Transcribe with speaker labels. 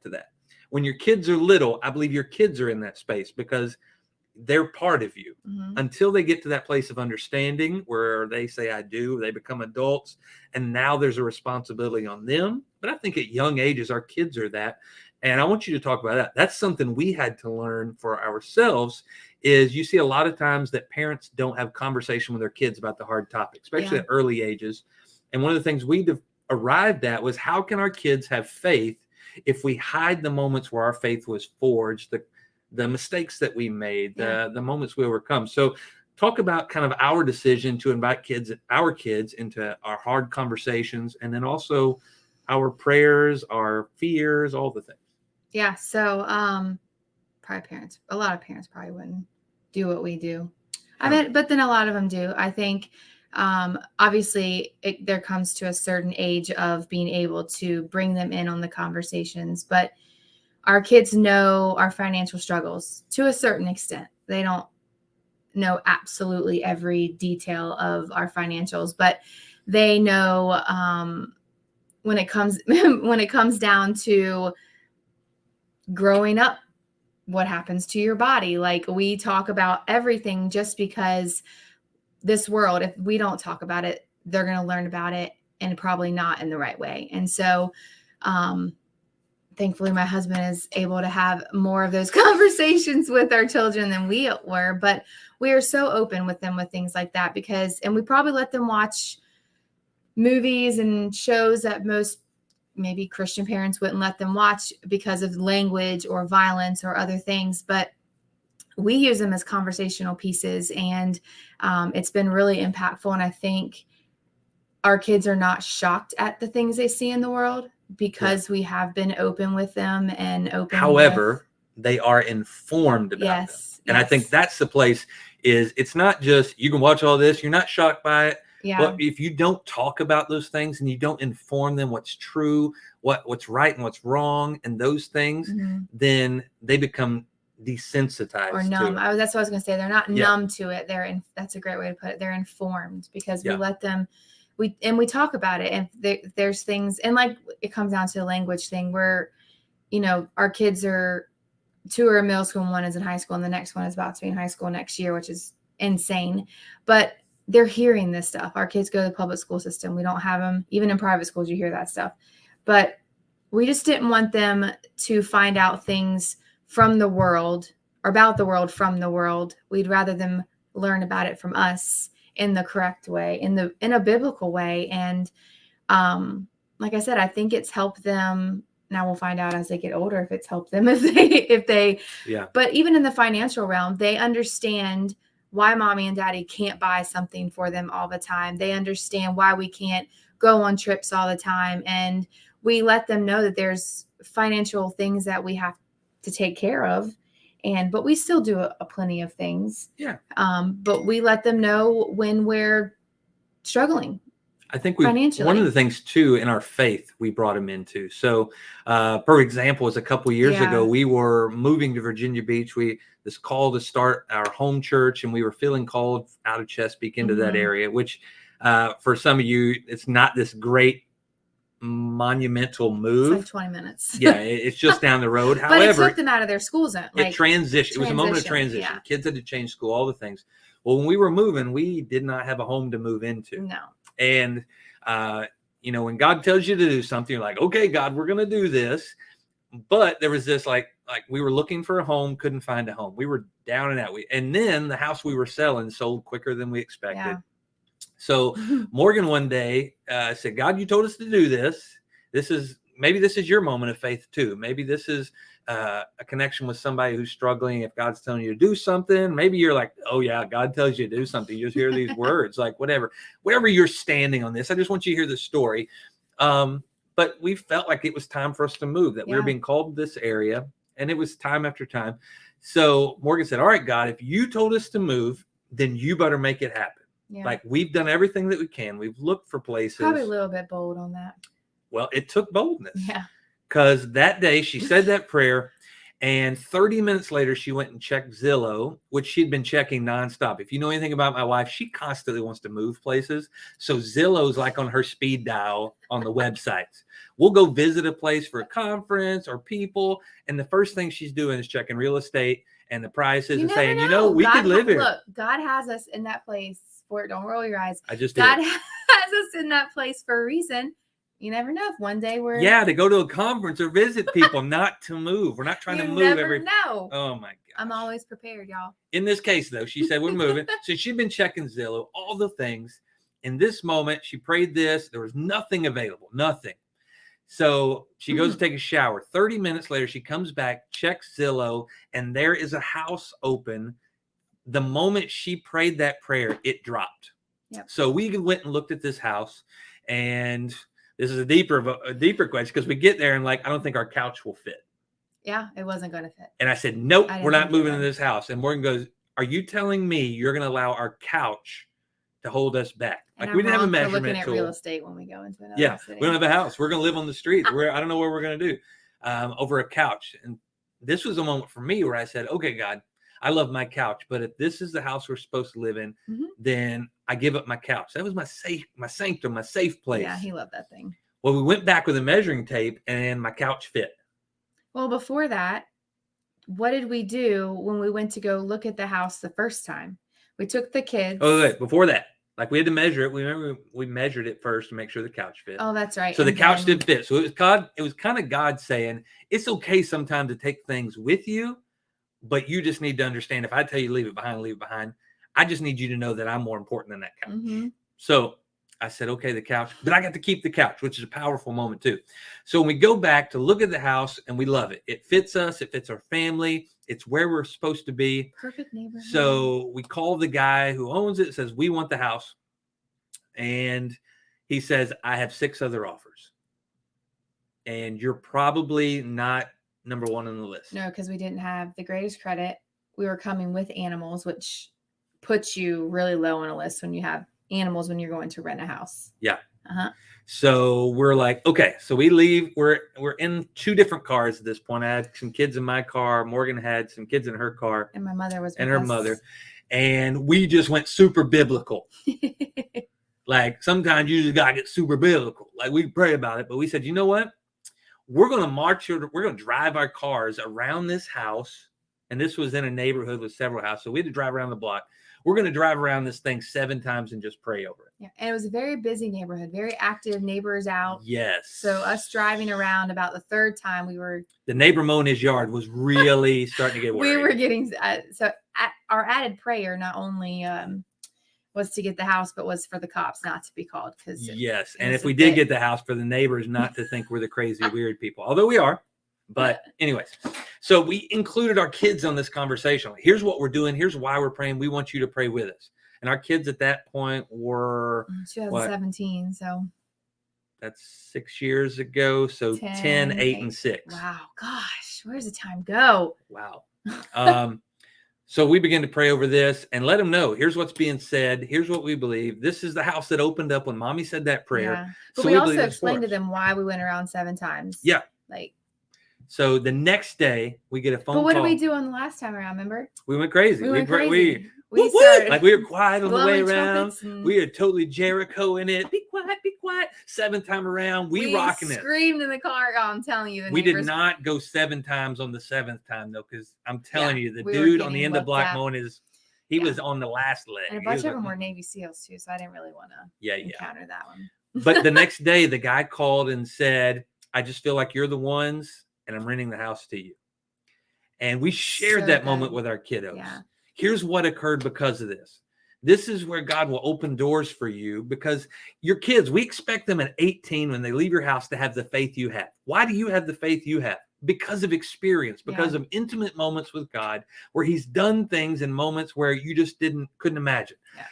Speaker 1: to that. When your kids are little, I believe your kids are in that space because they're part of you. Until they get to that place of understanding where they say, I do, they become adults. And now there's a responsibility on them. But I think at young ages, our kids are that. And I want you to talk about that. That's something we had to learn for ourselves is you see a lot of times that parents don't have conversation with their kids about the hard topics, especially at early ages. And one of the things we arrived at was how can our kids have faith if we hide the moments where our faith was forged, the mistakes that we made, the moments we overcome. So talk about kind of our decision to invite our kids into our hard conversations, and then also our prayers, our fears, all the things.
Speaker 2: Yeah. So probably a lot of parents probably wouldn't do what we do. I mean, but then a lot of them do. I think obviously there comes to a certain age of being able to bring them in on the conversations, but our kids know our financial struggles to a certain extent. They don't know absolutely every detail of our financials, but they know when it comes down to growing up, what happens to your body. Like we talk about everything just because this world, if we don't talk about it, they're going to learn about it and probably not in the right way. And so, thankfully, my husband is able to have more of those conversations with our children than we were, but we are so open with them with things like that and we probably let them watch movies and shows that most maybe Christian parents wouldn't let them watch because of language or violence or other things, but we use them as conversational pieces, and it's been really impactful. And I think our kids are not shocked at the things they see in the world because we have been open with them and open.
Speaker 1: However, they are informed about them. And I think that's the place is it's not just you can watch all this, you're not shocked by it. Yeah. But if you don't talk about those things and you don't inform them what's true, what's right and what's wrong and those things, then they become desensitized
Speaker 2: or numb.
Speaker 1: To it.
Speaker 2: That's what I was going to say. They're not numb to it. That's a great way to put it. They're informed because we let them, we talk about it, and there's things, and like it comes down to a language thing where, our kids are 2 are in middle school and 1 is in high school, and the next one is about to be in high school next year, which is insane. But they're hearing this stuff. Our kids go to the public school system. We don't have them, even in private schools, you hear that stuff. But we just didn't want them to find out things from the world or about the world from the world. We'd rather them learn about it from us in the correct way, in a biblical way. And like I said, I think it's helped them. Now we'll find out as they get older if it's helped them if they but even in the financial realm, they understand why mommy and daddy can't buy something for them all the time. They understand why we can't go on trips all the time. And we let them know that there's financial things that we have to take care of. But we still do a plenty of things. Yeah. But we let them know when we're struggling.
Speaker 1: I think one of the things too in our faith we brought them into. So, for example, was a couple of years ago, we were moving to Virginia Beach. This call to start our home church, and we were feeling called out of Chesapeake into that area, which for some of you, it's not this great monumental move.
Speaker 2: It's like 20 minutes.
Speaker 1: Yeah, it's just down the road.
Speaker 2: However, but it took them out of their school zone.
Speaker 1: It transitioned. It was a moment of transition. Yeah. Kids had to change school, all the things. Well, when we were moving, we did not have a home to move into.
Speaker 2: No.
Speaker 1: And, when God tells you to do something, you're like, okay, God, we're going to do this. But there was this like we were looking for a home, couldn't find a home. We were down and out. And then the house we were selling sold quicker than we expected. Yeah. So Morgan one day said, God, you told us to do this. Maybe this is your moment of faith too. Maybe this is a connection with somebody who's struggling. If God's telling you to do something, maybe you're like, oh yeah, God tells you to do something. You just hear these words, like whatever you're standing on this. I just want you to hear the story. But we felt like it was time for us to move, that we were being called to this area, and it was time after time. So Morgan said, all right, God, if you told us to move, then you better make it happen. Yeah. Like we've done everything that we can. We've looked for places.
Speaker 2: Probably a little bit bold on that.
Speaker 1: Well, it took boldness.
Speaker 2: Yeah.
Speaker 1: Because that day she said that prayer, And 30 minutes later, she went and checked Zillow, which she'd been checking nonstop. If you know anything about my wife, she constantly wants to move places. So Zillow's like on her speed dial on the websites. We'll go visit a place for a conference or people. And the first thing she's doing is checking real estate and the prices and saying, we could live here.
Speaker 2: Look, God has us in that place for it. Don't roll your eyes.
Speaker 1: I just
Speaker 2: God
Speaker 1: did.
Speaker 2: has us in that place for a reason. You never know if one day we're
Speaker 1: to go to a conference or visit people, not to move. We're not trying to move
Speaker 2: every know.
Speaker 1: Oh my God.
Speaker 2: I'm always prepared, y'all.
Speaker 1: In this case, though, she said we're moving. So she'd been checking Zillow, all the things. In this moment, she prayed this. There was nothing available, nothing. So she goes to take a shower. 30 minutes later, she comes back, checks Zillow, and there is a house open. The moment she prayed that prayer, it dropped.
Speaker 2: Yep.
Speaker 1: So we went and looked at this house, and this is a deeper question because we get there and I don't think our couch will fit.
Speaker 2: Yeah, it wasn't going to fit.
Speaker 1: And I said, nope, we're not moving into this house. And Morgan goes, are you telling me you're going to allow our couch to hold us back?
Speaker 2: And
Speaker 1: we didn't have a measurement
Speaker 2: looking at
Speaker 1: tool.
Speaker 2: real estate when we go into another city.
Speaker 1: We don't have a house. We're going to live on the streets. I don't know what we're going to do over a couch. And this was a moment for me where I said, okay, God, I love my couch, but if this is the house we're supposed to live in, then I give up my couch. That was my sanctum, my safe place.
Speaker 2: Yeah, he loved that thing.
Speaker 1: Well, we went back with a measuring tape and my couch fit.
Speaker 2: Well, before that, what did we do when we went to go look at the house the first time? We took the kids.
Speaker 1: Oh, wait, before that, we had to measure it. We measured it first to make sure the couch fit.
Speaker 2: Oh, that's right.
Speaker 1: So the couch did fit. So it was kind of God saying, it's okay sometimes to take things with you, but you just need to understand if I tell you leave it behind. I just need you to know that I'm more important than that couch.
Speaker 2: Mm-hmm.
Speaker 1: So I said, okay, the couch, but I got to keep the couch, which is a powerful moment too. So when we go back to look at the house and we love it, it fits us, it fits our family, it's where we're supposed to be.
Speaker 2: Perfect neighborhood.
Speaker 1: So we call the guy who owns it, says, we want the house. And he says, I have 6 other offers. And you're probably not number 1 on the list.
Speaker 2: No, because we didn't have the greatest credit. We were coming with animals, which puts you really low on a list when you have animals when you're going to rent a house.
Speaker 1: Yeah. So we're like, okay, so we leave. We're in 2 different cars at this point. I had some kids in my car. Morgan had some kids in her car.
Speaker 2: And my mother was with
Speaker 1: and her
Speaker 2: us.
Speaker 1: mother. And we just went super biblical. Sometimes you just gotta get super biblical. We pray about it, but we said, you know what? We're going to drive our cars around this house. And this was in a neighborhood with several houses. So we had to drive around the block. We're going to drive around this thing 7 times and just pray over it.
Speaker 2: Yeah. And it was a very busy neighborhood, very active, neighbors out.
Speaker 1: Yes.
Speaker 2: So us driving around about the 3rd time the
Speaker 1: neighbor mowing his yard was really starting to get worried.
Speaker 2: We were getting, our added prayer not only was to get the house, but was for the cops not to be called.
Speaker 1: Yes. And if we did get the house, for the neighbors not to think we're the crazy, weird people, although we are. But anyways, so we included our kids on this conversation. Here's what we're doing. Here's why we're praying. We want you to pray with us. And our kids at that point were
Speaker 2: 2017. So
Speaker 1: that's 6 years ago. So 10, 8, and 6.
Speaker 2: Wow. Gosh, where's the time go?
Speaker 1: Wow. So we begin to pray over this and let them know, here's what's being said. Here's what we believe. This is the house that opened up when mommy said that prayer.
Speaker 2: Yeah. But so we also explained to them why we went around 7 times.
Speaker 1: Yeah. So the next day we get a phone call.
Speaker 2: But what did we do on the last time around? Remember?
Speaker 1: We went crazy.
Speaker 2: We went crazy.
Speaker 1: We started, we were quiet on the way around.
Speaker 2: And
Speaker 1: we are totally Jericho in it. Be quiet, be quiet. 7th time around, we rocking it.
Speaker 2: Screamed in the car. Oh, I'm telling you.
Speaker 1: We did not go 7 times on the 7th time though, because I'm telling you, the dude on the end of Black Moan he was on the last leg.
Speaker 2: And a bunch of them were Navy SEALs too, so I didn't really want to encounter that one.
Speaker 1: But the next day, the guy called and said, I just feel like you're the ones, and I'm renting the house to you. And we shared that moment with our kiddos.
Speaker 2: Yeah.
Speaker 1: Here's what occurred because of this. This is where God will open doors for you, because your kids, we expect them at 18 when they leave your house to have the faith you have. Why do you have the faith you have? Because of experience, because of intimate moments with God, where he's done things in moments where you just couldn't imagine.
Speaker 2: Yeah.